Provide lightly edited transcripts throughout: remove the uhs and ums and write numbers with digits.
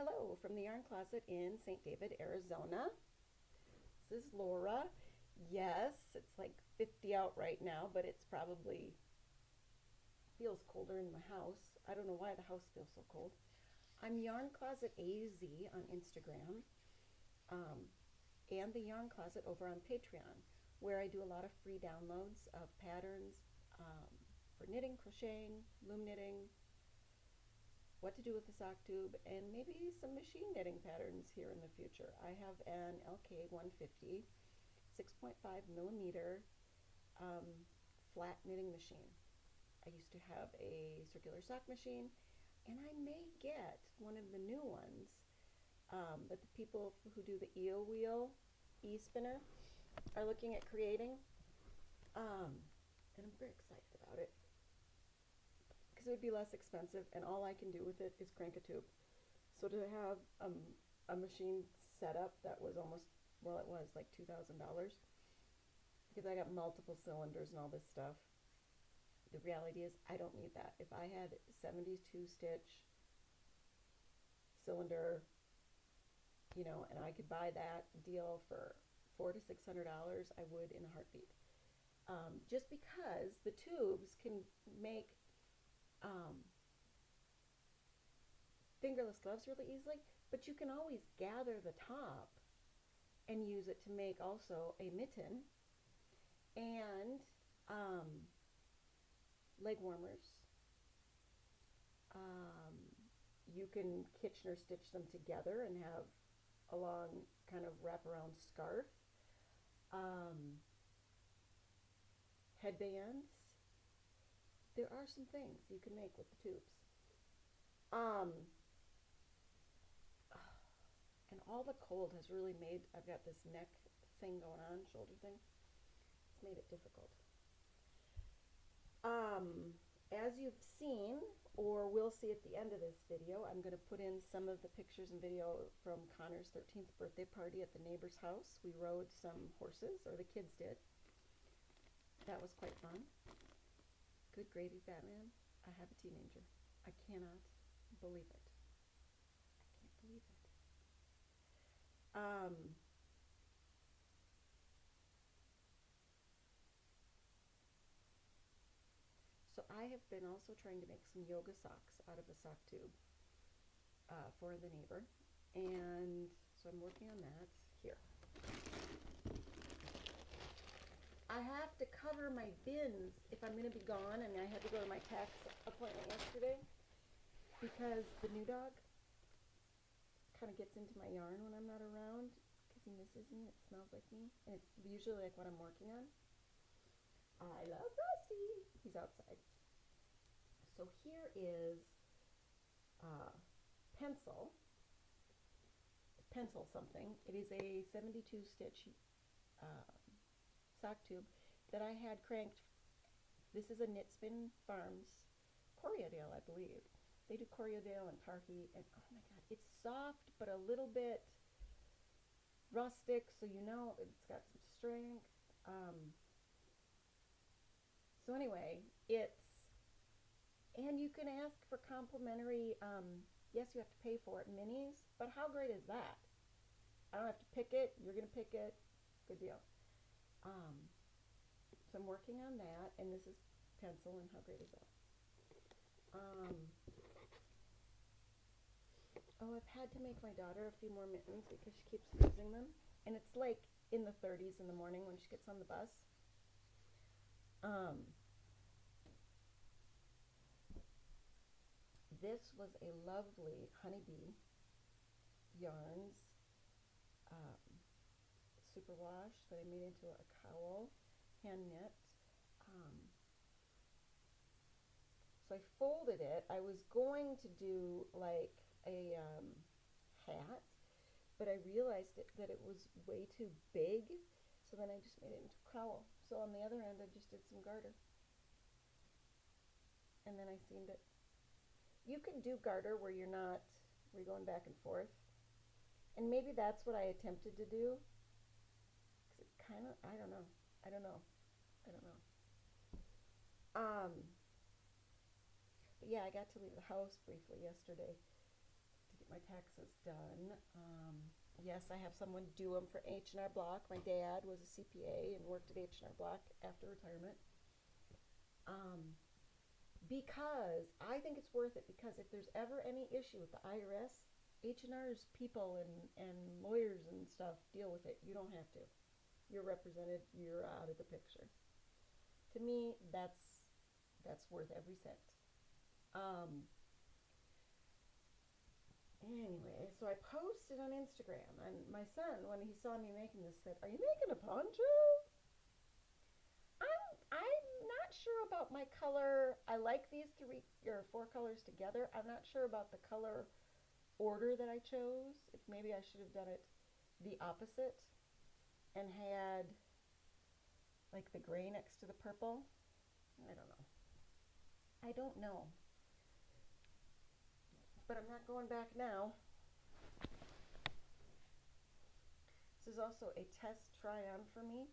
Hello from the Yarn Closet in St. David, Arizona. This is Laura. Yes, it's like 50 out right now, but it's probably feels colder in my house. I don't know why the house feels so cold. I'm Yarn Closet AZ on Instagram, um, and the Yarn Closet over on Patreon, where I do a lot of free downloads of patterns for knitting, crocheting, loom knitting, what to do with the sock tube, and maybe some machine knitting patterns here in the future. I have an LK 150 6.5 millimeter flat knitting machine. I used to have a circular sock machine, and I may get one of the new ones that the people who do the eel wheel e-spinner are looking at creating, and I'm very excited about it because it would be less expensive, and all I can do with it is crank a tube. So to have a machine set up that was almost, well, it was like $2,000 because I got multiple cylinders and all this stuff. The reality is I don't need that. If I had 72 stitch cylinder, and I could buy that deal for $400 to $600, I would in a heartbeat. Just because the tubes can make fingerless gloves really easily, but you can always gather the top and use it to make also a mitten and leg warmers. You can Kitchener stitch them together and have a long kind of wraparound scarf. Headbands. There are some things you can make with the tubes. And all the cold has really made, I've got this neck thing going on, shoulder thing. It's made it difficult. As you've seen, or will see at the end of this video, I'm going to put in some of the pictures and video from Connor's 13th birthday party at the neighbor's house. We rode some horses, or the kids did. That was quite fun. Good gravy, Batman. I have a teenager. I cannot believe it. I can't believe it. So I have been also trying to make some yoga socks out of a sock tube for the neighbor. And so I'm working on that here. I have to cover my bins if I'm going to be gone, and I had to go to my tax appointment yesterday because the new dog kind of gets into my yarn when I'm not around because he misses me. It smells like me, and it's usually like what I'm working on. I love Rusty. He's outside. So here is pencil something. It is a 72 stitch sock tube that I had cranked. This is a Knit Spin Farms Coriadale, I believe. They do Coriadale and Tarhi, and oh my god, it's soft but a little bit rustic, so it's got some strength. So anyway, and you can ask for complimentary, yes, you have to pay for it, minis, but how great is that? I don't have to pick it, you're going to pick it, good deal. So I'm working on that, and this is pencil, and how great is that? I've had to make my daughter a few more mittens because she keeps losing them, and it's like in the 30s in the morning when she gets on the bus. This was a lovely honeybee yarns superwash that I made into a cowl, hand knit. So I folded it. I was going to do like a hat, but I realized that it was way too big, so then I just made it into a cowl. So on the other end, I just did some garter, and then I seamed it. You can do garter where you're going back and forth, and maybe that's what I attempted to do. Cause it kind of, I don't know. But yeah, I got to leave the house briefly yesterday to get my taxes done. Yes, I have someone do them for H&R Block. My dad was a CPA and worked at H&R Block after retirement. Because I think it's worth it, because if there's ever any issue with the IRS, H&R's people and lawyers and stuff deal with it. You don't have to. You're represented. You're out of the picture. To me, that's worth every cent. Anyway, so I posted on Instagram, and my son, when he saw me making this, said, "Are you making a poncho?" I'm not sure about my color. I like these 4 colors together. I'm not sure about the color order that I chose. If maybe I should have done it the opposite and had like the gray next to the purple. I don't know. But I'm not going back now. This is also a test try-on for me.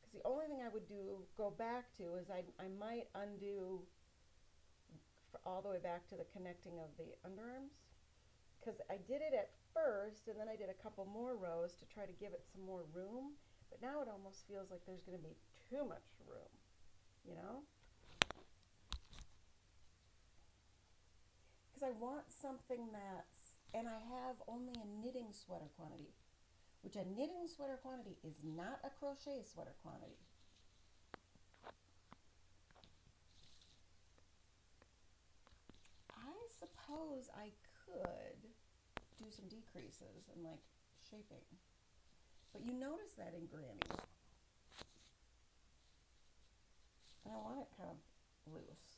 Because the only thing I would go back to is I might undo all the way back to the connecting of the underarms. Because I did it at first, and then I did a couple more rows to try to give it some more room. But now it almost feels like there's going to be too much room, you know? Because I want something and I have only a knitting sweater quantity, which a knitting sweater quantity is not a crochet sweater quantity. I suppose I could do some decreases and like shaping, but you notice that in Granny, and I want it kind of loose.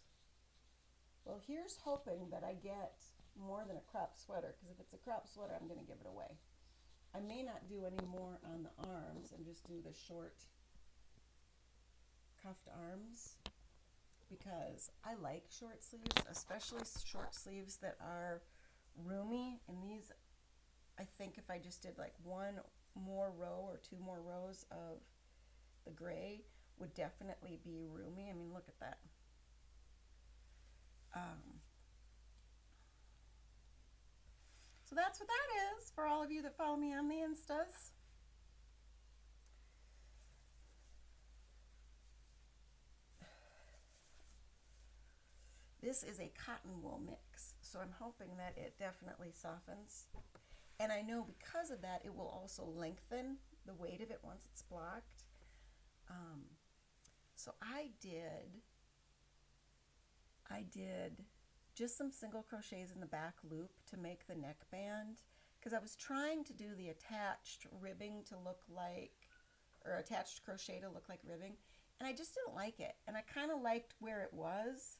Well, here's hoping that I get more than a crop sweater, because if it's a crop sweater, I'm going to give it away. I may not do any more on the arms and just do the short cuffed arms, because I like short sleeves, especially short sleeves that are roomy. And these, I think if I just did like 1 more row or 2 more rows of the gray, would definitely be roomy. I mean, look at that. So that's what that is for all of you that follow me on the Instas. This is a cotton wool mix, so I'm hoping that it definitely softens. And I know because of that, it will also lengthen the weight of it once it's blocked. So I did just some single crochets in the back loop to make the neckband, because I was trying to do the attached ribbing to look like, or attached crochet to look like ribbing, and I just didn't like it. And I kind of liked where it was.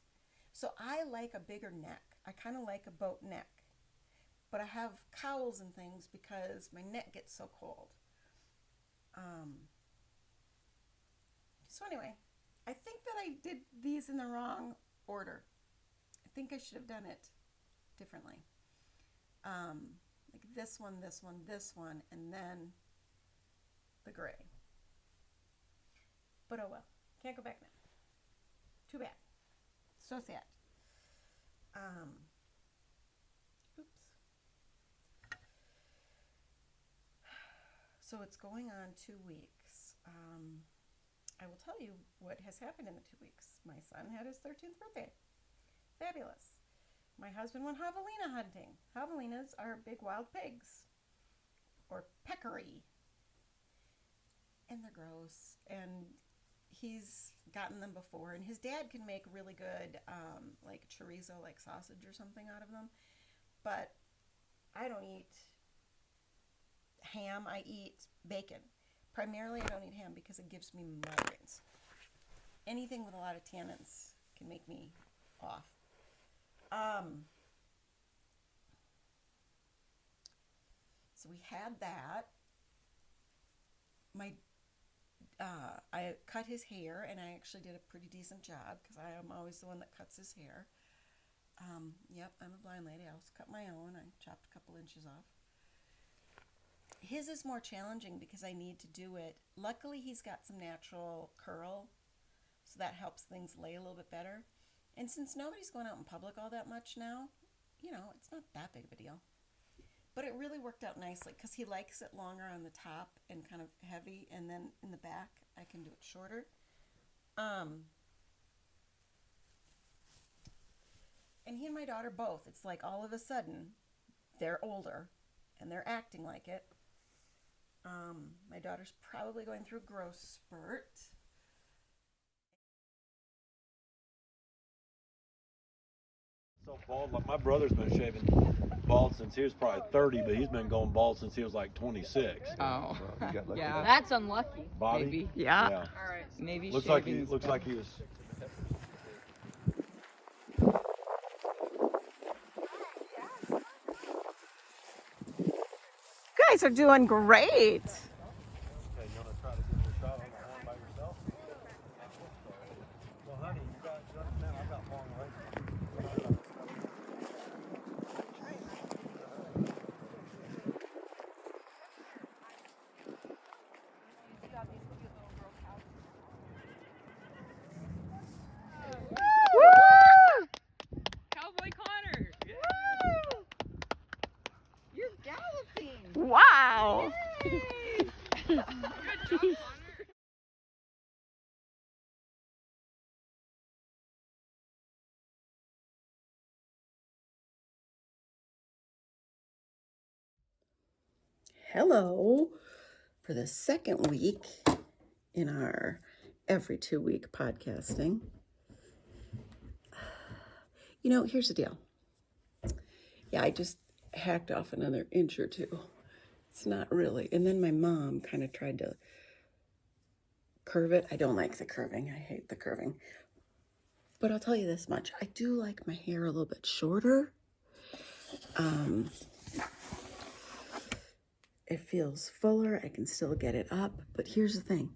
So I like a bigger neck. I kind of like a boat neck, but I have cowls and things because my neck gets so cold. So anyway, I think that I did these in the wrong order. I think I should have done it differently. Like this one, and then the gray. But oh well, can't go back now. Too bad. So sad. Oops. So it's going on 2 weeks. I will tell you what has happened in the 2 weeks. My son had his 13th birthday. Fabulous. My husband went javelina hunting. Javelinas are big wild pigs, or peccary, and they're gross. And he's gotten them before, and his dad can make really good like chorizo, like sausage or something out of them. But I don't eat ham. I eat bacon. Primarily, I don't eat ham because it gives me migraines. Anything with a lot of tannins can make me off. So we had that. I cut his hair, and I actually did a pretty decent job because I am always the one that cuts his hair. Yep, I'm a blind lady. I also cut my own. I chopped a couple inches off. His is more challenging because I need to do it. Luckily, he's got some natural curl, so that helps things lay a little bit better. And since nobody's going out in public all that much now, it's not that big of a deal. But it really worked out nicely because he likes it longer on the top and kind of heavy, and then in the back I can do it shorter. And he and my daughter both, it's like all of a sudden they're older and they're acting like it. My daughter's probably going through a growth spurt. So bald, like my brother's been shaving bald since he was probably 30, but he's been going bald since he was like 26. Oh, yeah, that's unlucky. Body? maybe. Yeah. Yeah. All right. Maybe Looks shaving like he was. You guys are doing great. Okay, you want to try to give it a shot on the horn by yourself? Well, honey, you understand, I've got long legs. Woo! Cowboy Connor! Woo! You're galloping. Wow. Good job, Connor! Hello for the second week in our every 2-week podcasting. Here's the deal. Yeah, I just hacked off another inch or two. It's not really. And then my mom kind of tried to curve it. I don't like the curving. I hate the curving. But I'll tell you this much. I do like my hair a little bit shorter. It feels fuller. I can still get it up. But here's the thing.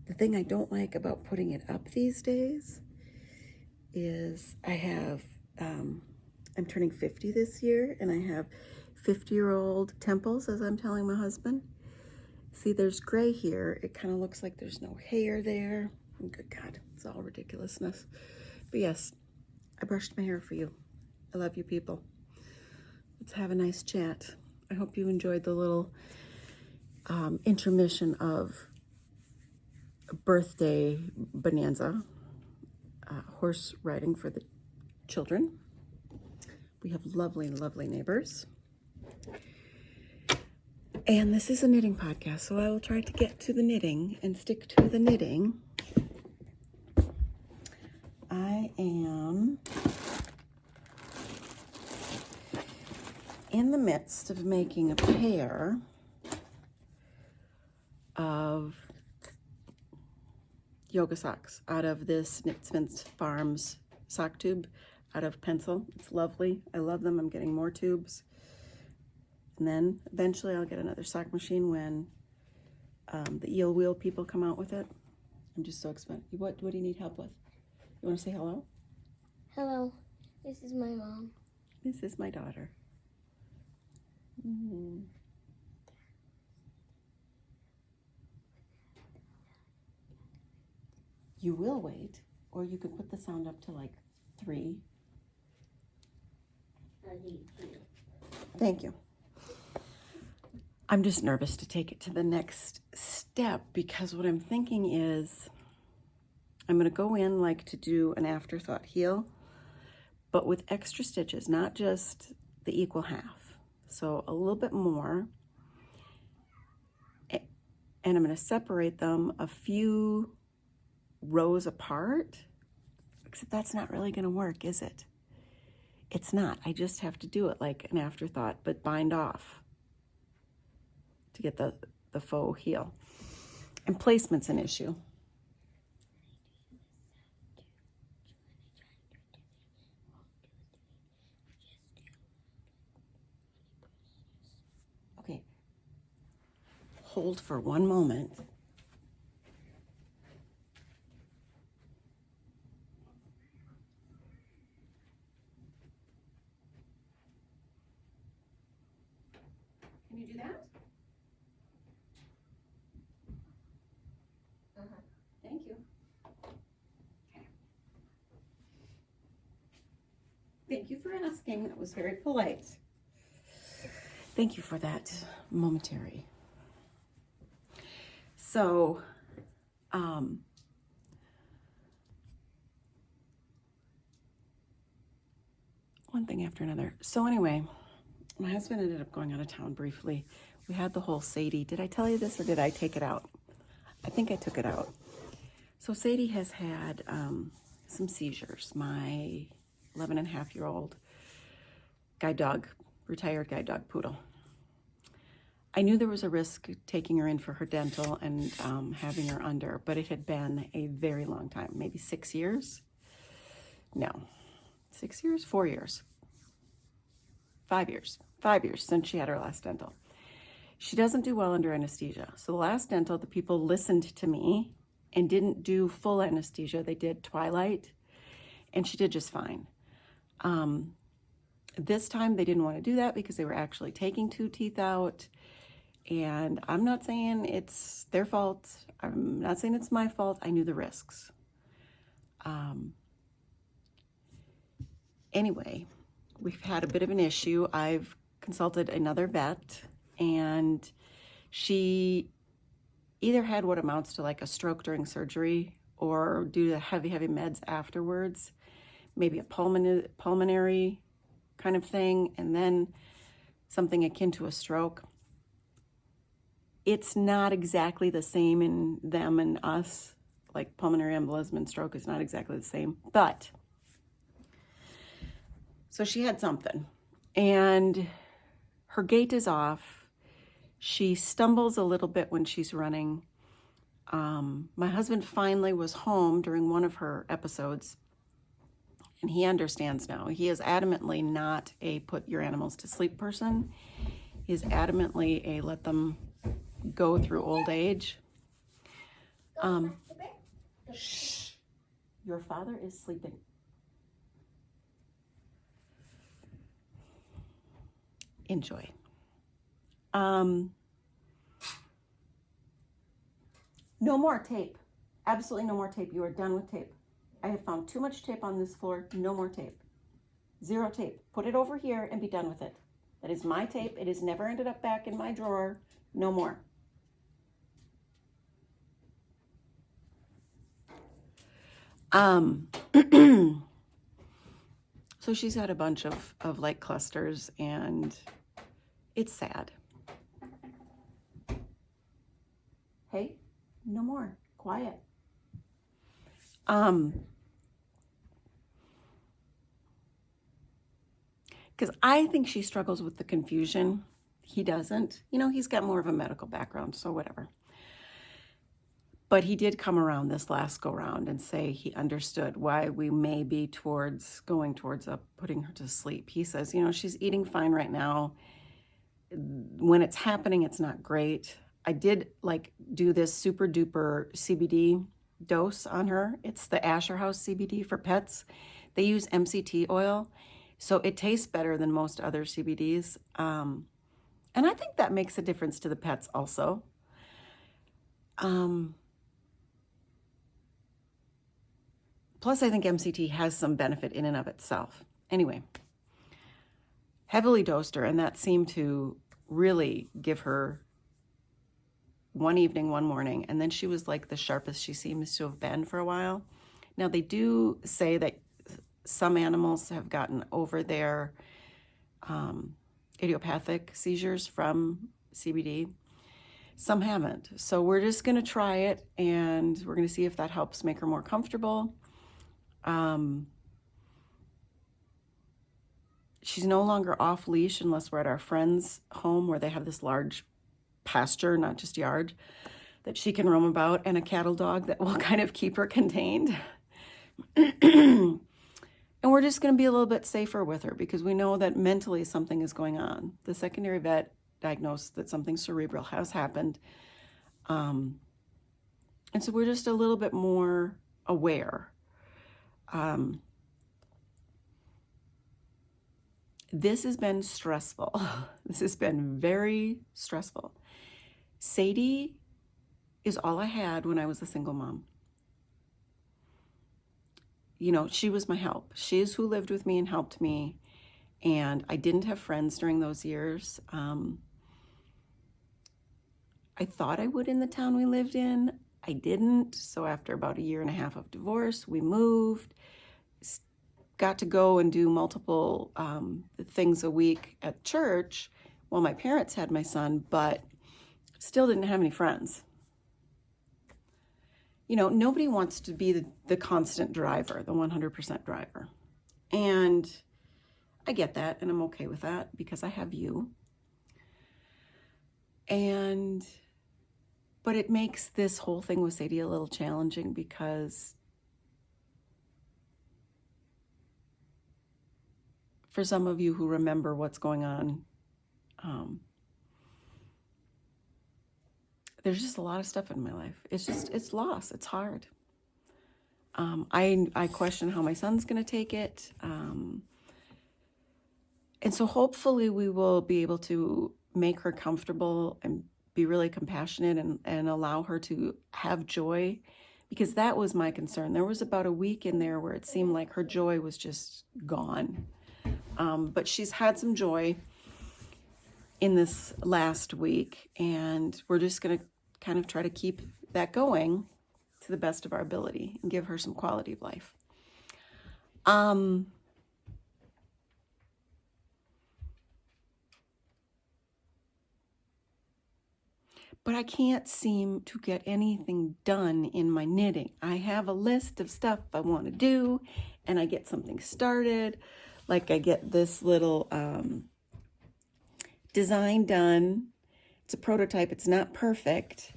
The thing I don't like about putting it up these days is I'm turning 50 this year, and I have 50-year-old temples, as I'm telling my husband. See, there's gray here. It kind of looks like there's no hair there. Oh, good God, it's all ridiculousness. But yes, I brushed my hair for you. I love you people. Let's have a nice chat. I hope you enjoyed the little intermission of a birthday bonanza, horse riding for the children. We have lovely, lovely neighbors. And this is a knitting podcast, so I will try to get to the knitting and stick to the knitting. I am in the midst of making a pair of yoga socks out of this Knitsmith Farms sock tube out of pencil. It's lovely. I love them. I'm getting more tubes. And then eventually I'll get another sock machine when the eel wheel people come out with it. I'm just so excited. What do you need help with? You want to say hello? Hello, this is my mom. This is my daughter. Mm-hmm. You will wait, or you could put the sound up to like 3. Thank you. I'm just nervous to take it to the next step because what I'm thinking is I'm going to go in like to do an afterthought heel, but with extra stitches, not just the equal half. So a little bit more. And I'm going to separate them a few rows apart, except that's not really going to work, is it? It's not. I just have to do it like an afterthought, but bind off to get the faux heel. And placement's an issue. Okay. Hold for one moment. Can you do that? Thank you. Okay. Thank you for asking. That was very polite. Thank you for that momentary. So, one thing after another. So anyway, my husband ended up going out of town briefly. We had the whole Sadie. Did I tell you this or did I take it out? I think I took it out. So Sadie has had some seizures. My 11-and-a-half-year-old guide dog, retired guide dog poodle. I knew there was a risk taking her in for her dental and having her under, but it had been a very long time, maybe 6 years. No, 6 years, 4 years, 5 years, 5 years since she had her last dental. She doesn't do well under anesthesia. So the last dental, the people listened to me and didn't do full anesthesia. They did twilight, and she did just fine. This time they didn't want to do that because they were actually taking 2 teeth out. And I'm not saying it's their fault. I'm not saying it's my fault. I knew the risks. Anyway, we've had a bit of an issue. I've consulted another vet, and she either had what amounts to like a stroke during surgery or due to heavy meds afterwards, maybe a pulmonary kind of thing, and then something akin to a stroke. It's not exactly the same in them and us, like pulmonary embolism and stroke is not exactly the same, but so she had something, and her gait is off. She stumbles a little bit when she's running. My husband finally was home during one of her episodes, and he understands now. He is adamantly not a put your animals to sleep person. He is adamantly a let them go through old age. Shh. Your father is sleeping. Enjoy. No more tape. Absolutely no more tape. You are done with tape. I have found too much tape on this floor. No more tape. 0 tape. Put it over here and be done with it. That is my tape. It has never ended up back in my drawer. No more. So she's had a bunch of like clusters, and it's sad. Hey, no more. Quiet. Because I think she struggles with the confusion. He doesn't. You know, he's got more of a medical background, so whatever. But he did come around this last go round and say he understood why we may be going towards putting her to sleep. He says, you know, she's eating fine right now. When it's happening, it's not great. I did do this super duper CBD dose on her. It's the Asher House CBD for pets. They use MCT oil, so it tastes better than most other CBDs. And I think that makes a difference to the pets also. Plus, I think MCT has some benefit in and of itself. Anyway, heavily dosed her, and that seemed to really give her one evening, one morning, and then she was like the sharpest she seems to have been for a while. Now, they do say that some animals have gotten over their idiopathic seizures from CBD. Some haven't. So we're just going to try it, and we're going to see if that helps make her more comfortable. She's no longer off leash unless we're at our friend's home where they have this large pasture, not just yard, that she can roam about, and a cattle dog that will kind of keep her contained. And we're just going to be a little bit safer with her because we know that mentally something is going on. The secondary vet diagnosed that something cerebral has happened. And so we're just a little bit more aware. This has been stressful. This has been very stressful. Sadie is all I had when I was a single mom. you know, she was my help. She's who lived with me and helped me. And I didn't have friends during those years. I thought I would in the town we lived in. I didn't. So after about 1.5 years of divorce, we moved. Got to go and do multiple things a week at church while my parents had my son, but still didn't have any friends. You know, nobody wants to be the constant driver, the 100% driver. And I get that, and I'm okay with that because I have you. But it makes this whole thing with Sadie a little challenging because for some of you who remember what's going on, there's just a lot of stuff in my life. It's loss. It's hard. I question how my son's going to take it. And so hopefully we will be able to make her comfortable and be really compassionate and allow her to have joy, because that was my concern. There was about a week in there where it seemed like her joy was just gone. But she's had some joy in this last week, and we're just going to kind of try to keep that going to the best of our ability and give her some quality of life. But I can't seem to get anything done in my knitting. I have a list of stuff I want to do, and I get something started. Like I get this little design done. It's a prototype. It's not perfect.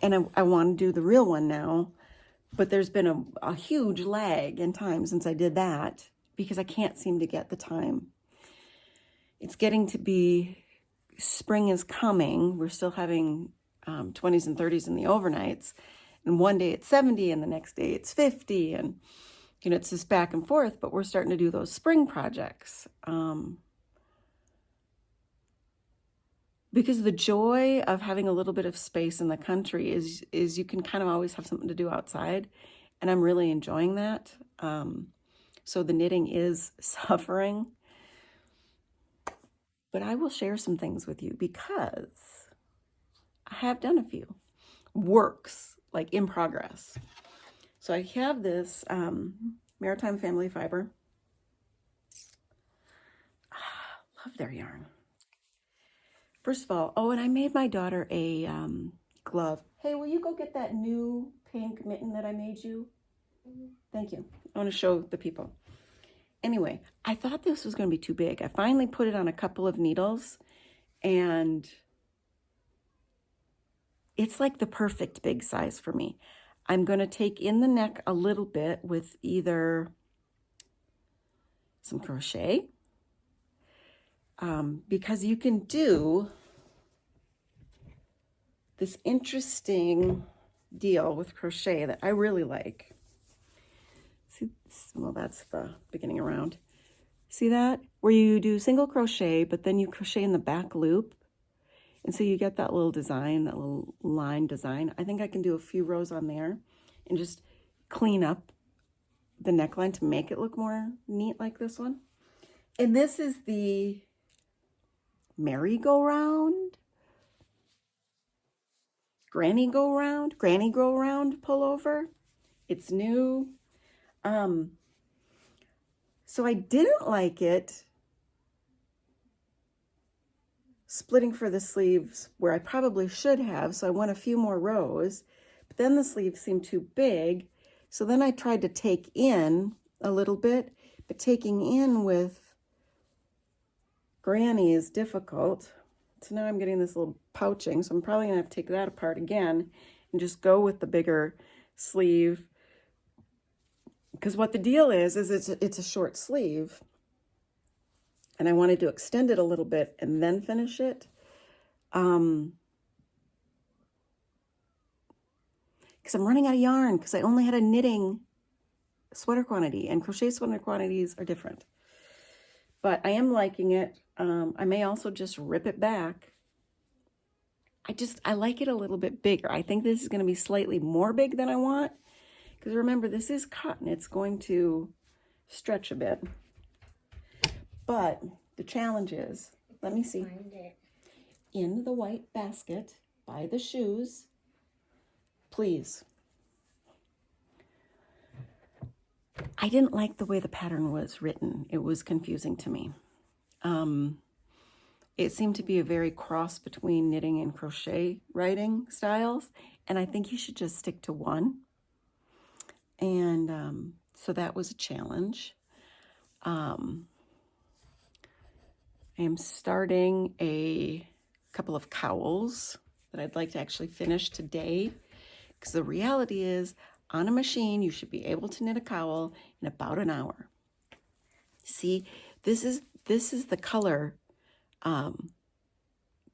And I want to do the real one now. But there's been a huge lag in time since I did that because I can't seem to get the time. It's getting to be, spring is coming. We're still having 20s and 30s in the overnights. And one day it's 70 and the next day it's 50. And, you know, it's just back and forth, but we're starting to do those spring projects. Because the joy of having a little bit of space in the country is you can kind of always have something to do outside. And I'm really enjoying that. So the knitting is suffering. But I will share some things with you because I have done a few works, like in progress. So I have this Maritime Family Fiber. Love their yarn. First of all, and I made my daughter a glove. Hey, will you go get that new pink mitten that I made you? Thank you. I want to show the people. Anyway, I thought this was going to be too big. I finally put it on a couple of needles, and it's like the perfect big size for me. I'm going to take in the neck a little bit with either some crochet, because you can do this interesting deal with crochet that I really like. See, well, that's the beginning around. See that? Where you do single crochet, but then you crochet in the back loop. And so you get that little design, that little line design. I think I can do a few rows on there and just clean up the neckline to make it look more neat like this one. And this is the merry-go-round, granny-go-round pullover. It's new. So I didn't like it splitting for the sleeves where I probably should have, so I went a few more rows, but then the sleeves seemed too big, so then I tried to take in a little bit, but taking in with granny is difficult. So now I'm getting this little pouching, so I'm probably gonna have to take that apart again and just go with the bigger sleeve. Because what the deal is it's a short sleeve, and I wanted to extend it a little bit and then finish it. Because I'm running out of yarn because I only had a knitting sweater quantity, and crochet sweater quantities are different. But I am liking it. I may also just rip it back. I like it a little bit bigger. I think this is going to be slightly more big than I want, Because remember, this is cotton. It's going to stretch a bit. But the challenge is, let me see, Find it. in the white basket by the shoes, please. I didn't like the way the pattern was written. It was confusing to me. It seemed to be a very cross between knitting and crochet writing styles, and I think you should just stick to one. And so that was a challenge. I am starting a couple of cowls that I'd like to actually finish today, because the reality is, on a machine, you should be able to knit a cowl in about an hour. See, this is the color.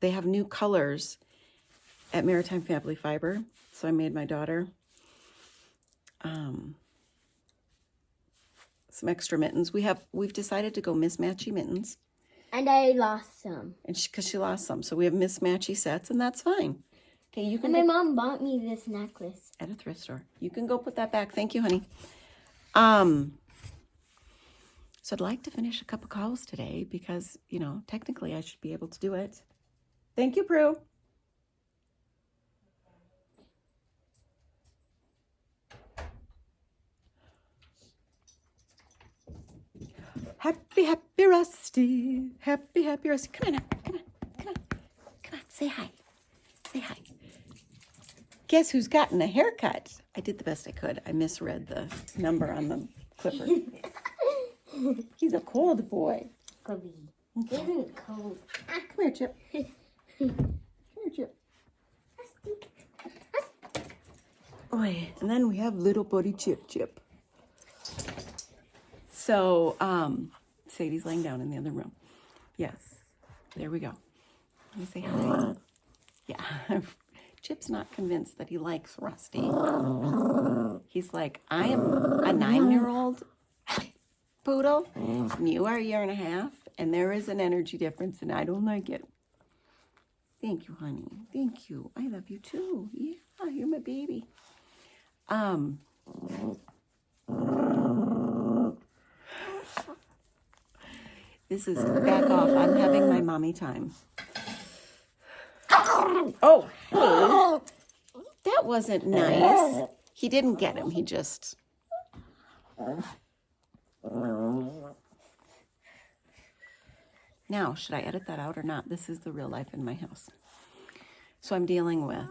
They have new colors at Maritime Family Fiber, so I made my daughter some extra mittens. We've decided to go mismatchy mittens, And I lost some. and because she lost some, so we have mismatchy sets, and that's fine. Okay, you can. And my mom bought me this necklace. At a thrift store. You can go put that back. Thank you, honey. So I'd like to finish a couple cowls today because, you know, technically I should be able to do it. Thank you, Prue. Happy, happy Rusty. Happy, happy Rusty. Come on now. Come on. Come on. Come on. Say hi. Say hi. Guess who's gotten a haircut? I did the best I could. I misread the number on the clipper. He's a cold boy. Cubby. It isn't cold. Come here, Chip. Come here, Chip. Boy, and then we have little buddy Chip. So, Sadie's laying down in the other room. Yes, there we go. Let me say hi. Yeah, Chip's not convinced that he likes Rusty. He's like, I am a 9-year-old poodle, and you are a 1.5 years, and there is an energy difference, and I don't like it. Thank you, honey. Thank you. I love you too. Yeah, you're my baby. This is back off. I'm having my mommy time. Oh, hey. That wasn't nice. He didn't get him. He just... Now, should I edit that out or not? This is the real life in my house. So I'm dealing with,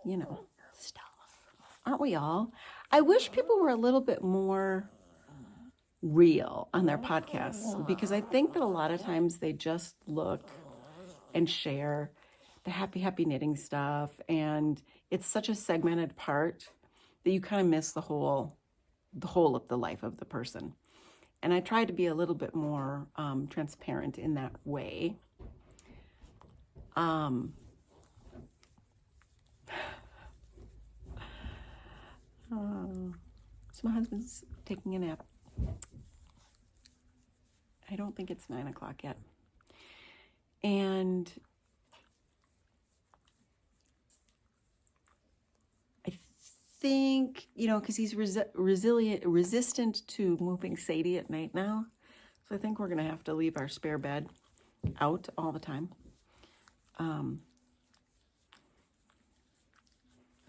you know, stuff. Aren't we all? I wish people were a little bit more real on their podcasts, because I think that a lot of times they just look and share the happy knitting stuff, and it's such a segmented part that you kind of miss the whole of the life of the person. And I try to be a little bit more transparent in that way. So my husband's taking a nap. I don't think it's 9 o'clock yet. And I think, you know, because he's resistant to moving Sadie at night now. So I think we're going to have to leave our spare bed out all the time.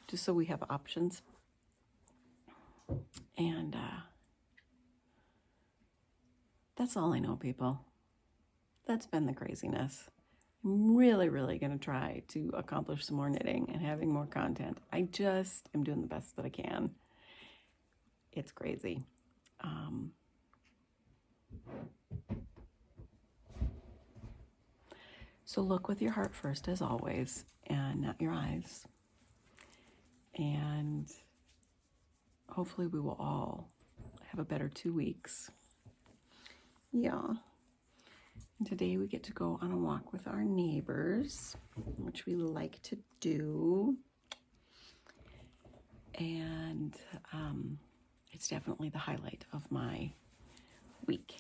Just so we have options. And that's all I know, people. That's been the craziness. I'm really going to try to accomplish some more knitting and having more content. I just am doing the best that I can. It's crazy. So look with your heart first, as always, and not your eyes. And hopefully we will all have a better 2 weeks. Yeah. And today we get to go on a walk with our neighbors, which we like to do. And it's definitely the highlight of my week.